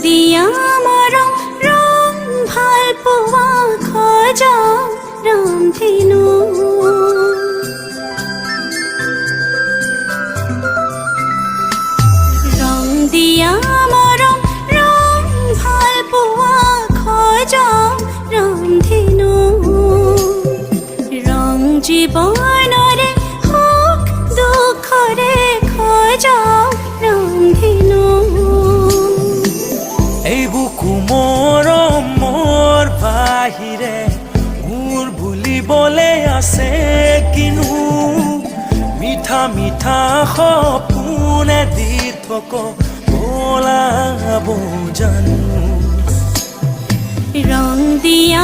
দিয়া মৰম ৰং ভাল পোৱা খোজ ৰামধেনু ৰং দিয়া মৰম ৰং ভাল পোৱা খোজ ৰামধেনু ৰং জীৱনৰে সুখ দুখৰে খোজ ৰামধেনু এই বুকু মৰম মোৰ বাহিৰে মোৰ বুলিবলে আছে কিনো মিঠা মিঠা সপোনে দি থক পলাব জানো ৰং দিয়া